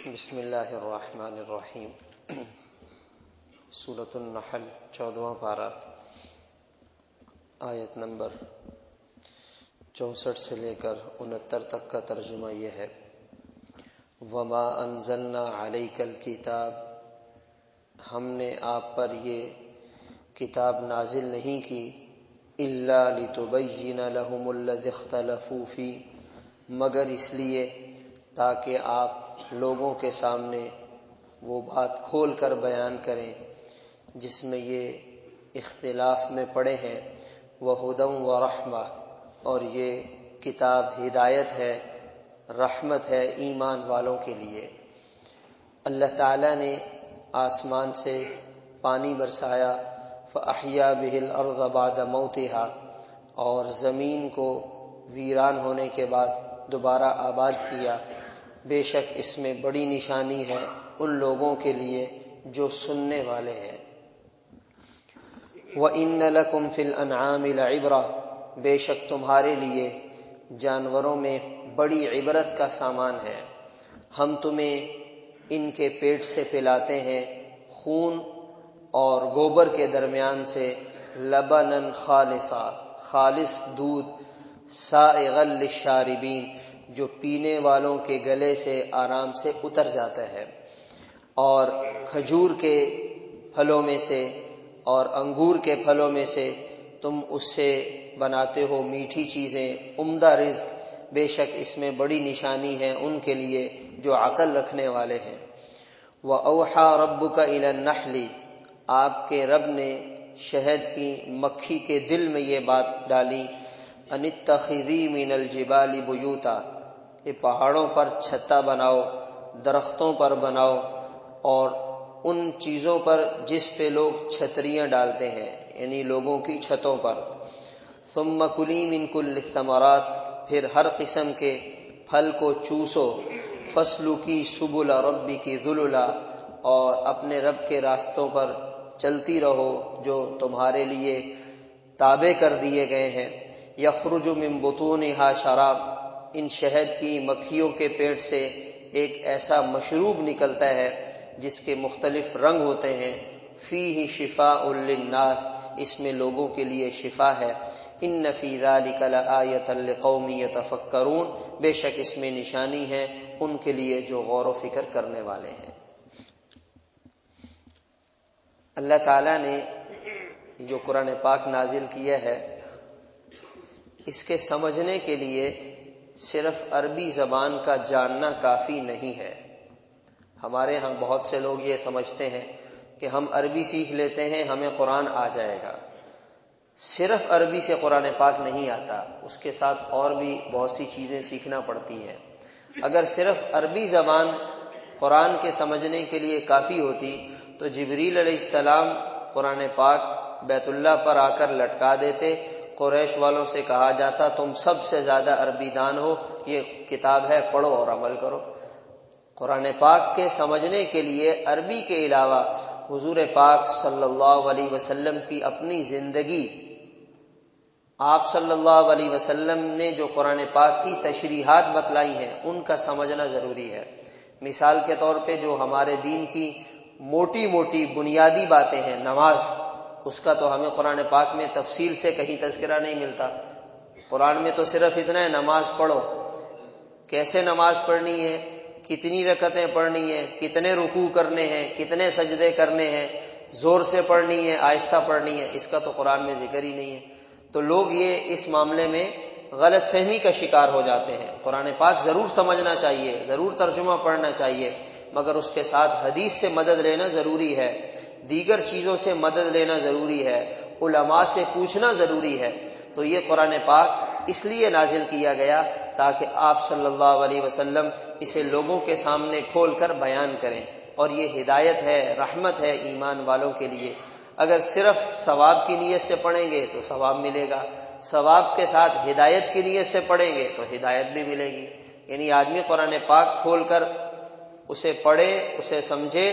بسم اللہ الرحمن الرحیم۔ سورۃ النحل 14واں پارہ، آیت نمبر 64 سے لے کر 69 تک کا ترجمہ یہ ہے: وما انزلنا علیک الکتاب، ہم نے آپ پر یہ کتاب نازل نہیں کی، الا لتبین لهم الذی اختلفوا فیہ، مگر اس لیے تاکہ آپ لوگوں کے سامنے وہ بات کھول کر بیان کریں جس میں یہ اختلاف میں پڑے ہیں، وہدی ورحمہ، اور یہ کتاب ہدایت ہے، رحمت ہے ایمان والوں کے لیے۔ اللہ تعالیٰ نے آسمان سے پانی برسایا، فأحیا بہ الارض بعد موتہا، اور زمین کو ویران ہونے کے بعد دوبارہ آباد کیا۔ بے شک اس میں بڑی نشانی ہے ان لوگوں کے لیے جو سننے والے ہیں۔ وَإِنَّ لَكُمْ فِي الْأَنْعَامِ لَعِبْرَةً، بے شک تمہارے لیے جانوروں میں بڑی عبرت کا سامان ہے۔ ہم تمہیں ان کے پیٹ سے پلاتے ہیں خون اور گوبر کے درمیان سے، لبناً خالصا، خالص دودھ، سائغا للشاربین، جو پینے والوں کے گلے سے آرام سے اتر جاتا ہے، اور کھجور کے پھلوں میں سے اور انگور کے پھلوں میں سے تم اس سے بناتے ہو میٹھی چیزیں، عمدہ رزق۔ بے شک اس میں بڑی نشانی ہے ان کے لیے جو عقل رکھنے والے ہیں۔ وَأَوْحَى رَبُّكَ إِلَى النَّحْلِ، آپ کے رب نے شہد کی مکھی کے دل میں یہ بات ڈالی، أَنِ اتَّخِذِي مِنَ الْجِبَالِ بُيُوتًا، یہ پہاڑوں پر چھتا بناؤ، درختوں پر بناؤ، اور ان چیزوں پر جس پہ لوگ چھتریاں ڈالتے ہیں، یعنی لوگوں کی چھتوں پر۔ ثم کلی من کل الثمرات، پھر ہر قسم کے پھل کو چوسو، فاسلکی سبل ربک ذللا، اور اپنے رب کے راستوں پر چلتی رہو جو تمہارے لیے تابع کر دیے گئے ہیں۔ یخرج من بطونها شراب، ان شہد کی مکھیوں کے پیٹ سے ایک ایسا مشروب نکلتا ہے جس کے مختلف رنگ ہوتے ہیں۔ فیہ شفاء للناس، اس میں لوگوں کے لیے شفا ہے۔ ان فی ذلک لآیۃ لقوم یتفکرون، بے شک اس میں نشانی ہے ان کے لیے جو غور و فکر کرنے والے ہیں۔ اللہ تعالیٰ نے جو قرآن پاک نازل کیا ہے، اس کے سمجھنے کے لیے صرف عربی زبان کا جاننا کافی نہیں ہے۔ ہمارے ہاں بہت سے لوگ یہ سمجھتے ہیں کہ ہم عربی سیکھ لیتے ہیں ہمیں قرآن آ جائے گا۔ صرف عربی سے قرآن پاک نہیں آتا، اس کے ساتھ اور بھی بہت سی چیزیں سیکھنا پڑتی ہیں۔ اگر صرف عربی زبان قرآن کے سمجھنے کے لیے کافی ہوتی تو جبریل علیہ السلام قرآن پاک بیت اللہ پر آ کر لٹکا دیتے، قریش والوں سے کہا جاتا تم سب سے زیادہ عربی دان ہو، یہ کتاب ہے پڑھو اور عمل کرو۔ قرآن پاک کے سمجھنے کے لیے عربی کے علاوہ حضور پاک صلی اللہ علیہ وسلم کی اپنی زندگی، آپ صلی اللہ علیہ وسلم نے جو قرآن پاک کی تشریحات بتلائی ہیں ان کا سمجھنا ضروری ہے۔ مثال کے طور پہ جو ہمارے دین کی موٹی موٹی بنیادی باتیں ہیں، نماز، اس کا تو ہمیں قرآن پاک میں تفصیل سے کہیں تذکرہ نہیں ملتا۔ قرآن میں تو صرف اتنا ہے نماز پڑھو، کیسے نماز پڑھنی ہے، کتنی رکعتیں پڑھنی ہیں، کتنے رکوع کرنے ہیں، کتنے سجدے کرنے ہیں، زور سے پڑھنی ہے آہستہ پڑھنی ہے، اس کا تو قرآن میں ذکر ہی نہیں ہے۔ تو لوگ یہ اس معاملے میں غلط فہمی کا شکار ہو جاتے ہیں۔ قرآن پاک ضرور سمجھنا چاہیے، ضرور ترجمہ پڑھنا چاہیے، مگر اس کے ساتھ حدیث سے مدد لینا ضروری ہے، دیگر چیزوں سے مدد لینا ضروری ہے، علماء سے پوچھنا ضروری ہے۔ تو یہ قرآن پاک اس لیے نازل کیا گیا تاکہ آپ صلی اللہ علیہ وسلم اسے لوگوں کے سامنے کھول کر بیان کریں، اور یہ ہدایت ہے، رحمت ہے ایمان والوں کے لیے۔ اگر صرف ثواب کی نیت سے پڑھیں گے تو ثواب ملے گا، ثواب کے ساتھ ہدایت کی نیت سے پڑھیں گے تو ہدایت بھی ملے گی۔ یعنی آدمی قرآن پاک کھول کر اسے پڑھے، اسے سمجھے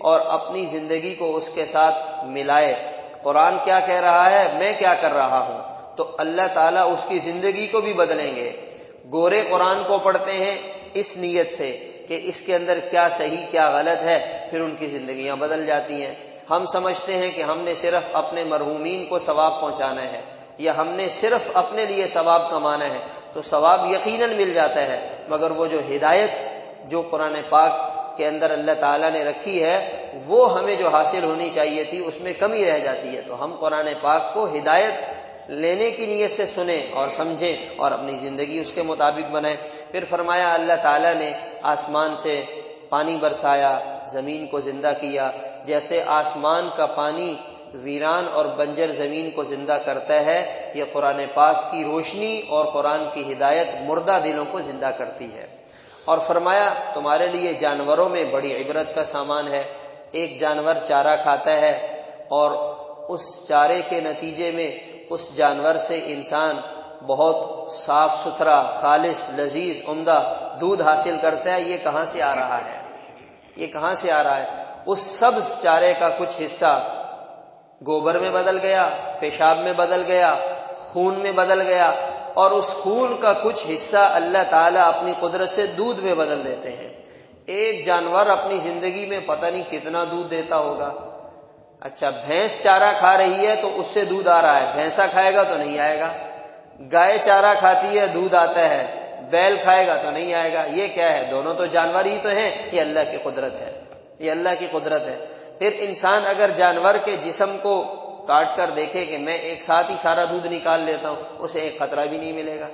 اور اپنی زندگی کو اس کے ساتھ ملائے۔ قرآن کیا کہہ رہا ہے، میں کیا کر رہا ہوں، تو اللہ تعالیٰ اس کی زندگی کو بھی بدلیں گے۔ گورے قرآن کو پڑھتے ہیں اس نیت سے کہ اس کے اندر کیا صحیح کیا غلط ہے، پھر ان کی زندگیاں بدل جاتی ہیں۔ ہم سمجھتے ہیں کہ ہم نے صرف اپنے مرحومین کو ثواب پہنچانا ہے یا ہم نے صرف اپنے لیے ثواب کمانا ہے، تو ثواب یقیناً مل جاتا ہے، مگر وہ جو ہدایت جو قرآن پاک کے اندر اللہ تعالیٰ نے رکھی ہے وہ ہمیں جو حاصل ہونی چاہیے تھی اس میں کمی رہ جاتی ہے۔ تو ہم قرآن پاک کو ہدایت لینے کی نیت سے سنیں اور سمجھیں اور اپنی زندگی اس کے مطابق بنائیں۔ پھر فرمایا اللہ تعالیٰ نے آسمان سے پانی برسایا، زمین کو زندہ کیا، جیسے آسمان کا پانی ویران اور بنجر زمین کو زندہ کرتا ہے، یہ قرآن پاک کی روشنی اور قرآن کی ہدایت مردہ دلوں کو زندہ کرتی ہے۔ اور فرمایا تمہارے لیے جانوروں میں بڑی عبرت کا سامان ہے۔ ایک جانور چارہ کھاتا ہے اور اس چارے کے نتیجے میں اس جانور سے انسان بہت صاف ستھرا، خالص، لذیذ، عمدہ دودھ حاصل کرتا ہے۔ یہ کہاں سے آ رہا ہے؟ یہ کہاں سے آ رہا ہے؟ اس سبز چارے کا کچھ حصہ گوبر میں بدل گیا، پیشاب میں بدل گیا، خون میں بدل گیا، اور اس خون کا کچھ حصہ اللہ تعالیٰ اپنی قدرت سے دودھ میں بدل دیتے ہیں۔ ایک جانور اپنی زندگی میں پتہ نہیں کتنا دودھ دیتا ہوگا۔ اچھا، بھینس چارہ کھا رہی ہے تو اس سے دودھ آ رہا ہے، بھینسا کھائے گا تو نہیں آئے گا۔ گائے چارہ کھاتی ہے، دودھ آتا ہے، بیل کھائے گا تو نہیں آئے گا۔ یہ کیا ہے؟ دونوں تو جانور ہی تو ہیں۔ یہ اللہ کی قدرت ہے، یہ اللہ کی قدرت ہے۔ پھر انسان اگر جانور کے جسم کو کاٹ کر دیکھے کہ میں ایک ساتھ ہی سارا دودھ نکال لیتا ہوں، اسے ایک خطرہ بھی نہیں ملے گا،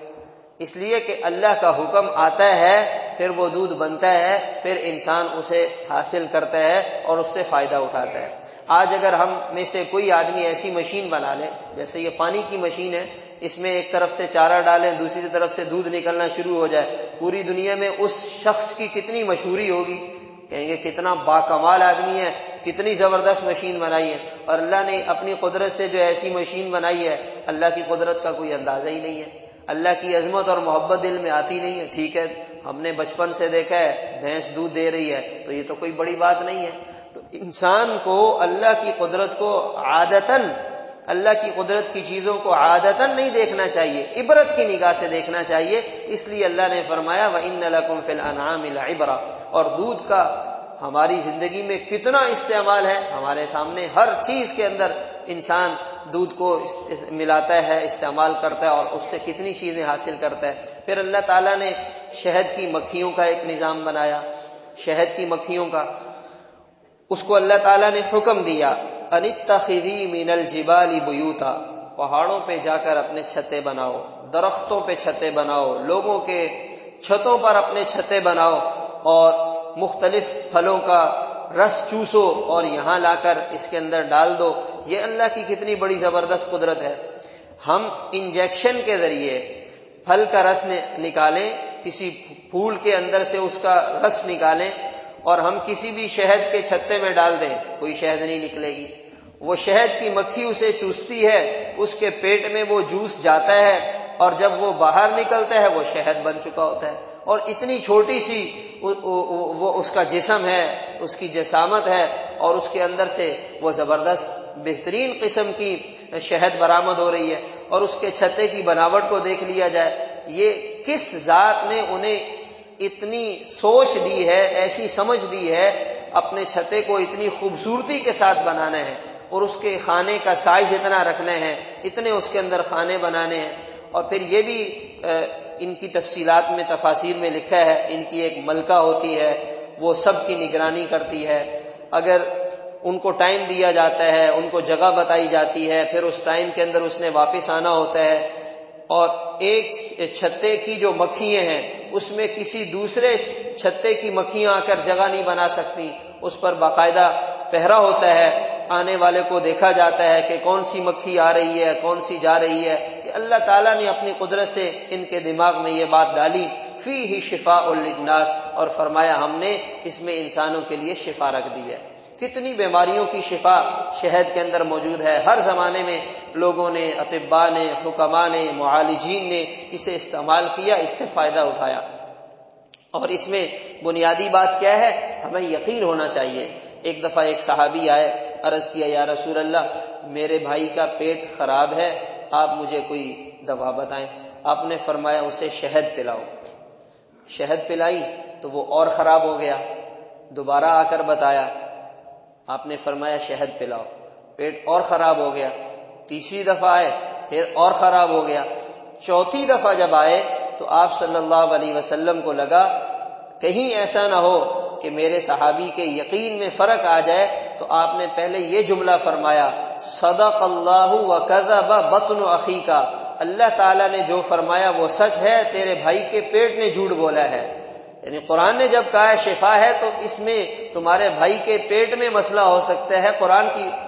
اس لیے کہ اللہ کا حکم آتا ہے، پھر وہ دودھ بنتا ہے، پھر انسان اسے حاصل کرتا ہے اور اس سے فائدہ اٹھاتا ہے۔ آج اگر ہم میں سے کوئی آدمی ایسی مشین بنا لے، جیسے یہ پانی کی مشین ہے، اس میں ایک طرف سے چارہ ڈالیں، دوسری طرف سے دودھ نکلنا شروع ہو جائے، پوری دنیا میں اس شخص کی کتنی مشہوری ہوگی، کہیں گے کتنا باکمال آدمی ہے، کتنی زبردست مشین بنائی ہے۔ اور اللہ نے اپنی قدرت سے جو ایسی مشین بنائی ہے، اللہ کی قدرت کا کوئی اندازہ ہی نہیں ہے، اللہ کی عظمت اور محبت دل میں آتی نہیں ہے۔ ٹھیک ہے، ہم نے بچپن سے دیکھا ہے بھینس دودھ دے رہی ہے تو یہ تو کوئی بڑی بات نہیں ہے۔ تو انسان کو اللہ کی قدرت کو عادتاً، اللہ کی قدرت کی چیزوں کو عادتاً نہیں دیکھنا چاہیے، عبرت کی نگاہ سے دیکھنا چاہیے۔ اس لیے اللہ نے فرمایا وَإِنَّ لَكُمْ فِي الْأَنْعَامِ لَعِبْرَةً، اور دودھ کا ہماری زندگی میں کتنا استعمال ہے، ہمارے سامنے ہر چیز کے اندر انسان دودھ کو ملاتا ہے، استعمال کرتا ہے اور اس سے کتنی چیزیں حاصل کرتا ہے۔ پھر اللہ تعالیٰ نے شہد کی مکھیوں کا ایک نظام بنایا، شہد کی مکھیوں کا، اس کو اللہ تعالیٰ نے حکم دیا ان اتخذی من الجبال بیوتا، پہاڑوں پہ جا کر اپنے چھتیں بناؤ، درختوں پہ چھتیں بناؤ، لوگوں کے چھتوں پر اپنے چھتیں بناؤ، اور مختلف پھلوں کا رس چوسو اور یہاں لا کر اس کے اندر ڈال دو۔ یہ اللہ کی کتنی بڑی زبردست قدرت ہے۔ ہم انجیکشن کے ذریعے پھل کا رس نکالیں، کسی پھول کے اندر سے اس کا رس نکالیں اور ہم کسی بھی شہد کے چھتے میں ڈال دیں، کوئی شہد نہیں نکلے گی۔ وہ شہد کی مکھی اسے چوستی ہے، اس کے پیٹ میں وہ جوس جاتا ہے اور جب وہ باہر نکلتا ہے وہ شہد بن چکا ہوتا ہے۔ اور اتنی چھوٹی سی وہ اس کا جسم ہے، اس کی جسامت ہے، اور اس کے اندر سے وہ زبردست بہترین قسم کی شہد برآمد ہو رہی ہے۔ اور اس کے چھتے کی بناوٹ کو دیکھ لیا جائے، یہ کس ذات نے انہیں اتنی سوچ دی ہے، ایسی سمجھ دی ہے، اپنے چھتے کو اتنی خوبصورتی کے ساتھ بنانا ہے، اور اس کے کھانے کا سائز اتنا رکھنا ہے، اتنے اس کے اندر کھانے بنانے ہیں۔ اور پھر یہ بھی ان کی تفصیلات میں تفاسیر میں لکھا ہے، ان کی ایک ملکہ ہوتی ہے، وہ سب کی نگرانی کرتی ہے۔ اگر ان کو ٹائم دیا جاتا ہے، ان کو جگہ بتائی جاتی ہے، پھر اس ٹائم کے اندر اس نے واپس آنا ہوتا ہے، اور ایک چھتے کی جو مکھیاں ہیں اس میں کسی دوسرے چھتے کی مکھیاں آ کر جگہ نہیں بنا سکتی، اس پر باقاعدہ پہرا ہوتا ہے، آنے والے کو دیکھا جاتا ہے کہ کون سی مکھی آ رہی ہے، کون سی جا رہی ہے۔ یہ اللہ تعالیٰ نے اپنی قدرت سے ان کے دماغ میں یہ بات ڈالی، فیہ شفاء للناس، اور فرمایا ہم نے اس میں انسانوں کے لیے شفا رکھ دی ہے۔ کتنی بیماریوں کی شفا شہد کے اندر موجود ہے۔ ہر زمانے میں لوگوں نے، اطباء نے، حکماء نے، معالجین نے اسے استعمال کیا، اس سے فائدہ اٹھایا۔ اور اس میں بنیادی بات کیا ہے؟ ہمیں یقین ہونا چاہیے۔ ایک دفعہ ایک صحابی آئے، عرض کیا یا رسول اللہ میرے بھائی کا پیٹ خراب ہے، آپ مجھے کوئی دوا بتائیں۔ آپ نے فرمایا اسے شہد پلاؤ۔ شہد پلائی تو وہ اور خراب ہو گیا، دوبارہ آ کر بتایا، آپ نے فرمایا شہد پلاؤ، پیٹ اور خراب ہو گیا، تیسری دفعہ آئے پھر اور خراب ہو گیا، چوتھی دفعہ جب آئے تو آپ صلی اللہ علیہ وسلم کو لگا کہیں ایسا نہ ہو کہ میرے صحابی کے یقین میں فرق آ جائے، تو آپ نے پہلے یہ جملہ فرمایا صدق اللہ وکذب بطن اخیک، اللہ تعالیٰ نے جو فرمایا وہ سچ ہے، تیرے بھائی کے پیٹ نے جھوٹ بولا ہے۔ یعنی قرآن نے جب کہا ہے شفا ہے تو اس میں تمہارے بھائی کے پیٹ میں مسئلہ ہو سکتا ہے،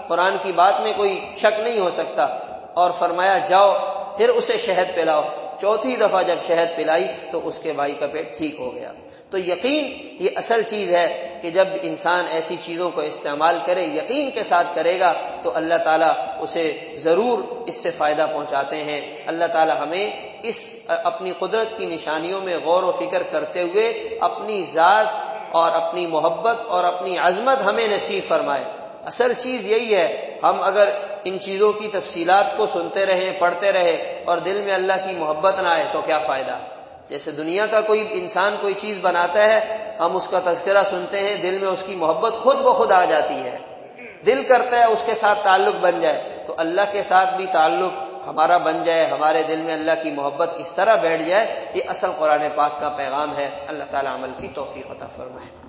قرآن کی بات میں کوئی شک نہیں ہو سکتا، اور فرمایا جاؤ پھر اسے شہد پلاؤ، چوتھی دفعہ جب شہد پلائی تو اس کے بھائی کا پیٹ ٹھیک ہو گیا۔ تو یقین یہ اصل چیز ہے کہ جب انسان ایسی چیزوں کو استعمال کرے، یقین کے ساتھ کرے گا تو اللہ تعالیٰ اسے ضرور اس سے فائدہ پہنچاتے ہیں۔ اللہ تعالیٰ ہمیں اس اپنی قدرت کی نشانیوں میں غور و فکر کرتے ہوئے اپنی ذات اور اپنی محبت اور اپنی عظمت ہمیں نصیب فرمائے۔ اصل چیز یہی ہے، ہم اگر ان چیزوں کی تفصیلات کو سنتے رہیں، پڑھتے رہے اور دل میں اللہ کی محبت نہ آئے تو کیا فائدہ؟ جیسے دنیا کا کوئی انسان کوئی چیز بناتا ہے، ہم اس کا تذکرہ سنتے ہیں، دل میں اس کی محبت خود بخود آ جاتی ہے، دل کرتا ہے اس کے ساتھ تعلق بن جائے، تو اللہ کے ساتھ بھی تعلق ہمارا بن جائے، ہمارے دل میں اللہ کی محبت اس طرح بیٹھ جائے۔ یہ اصل قرآن پاک کا پیغام ہے۔ اللہ تعالیٰ عمل کی توفیق عطا فرمائے۔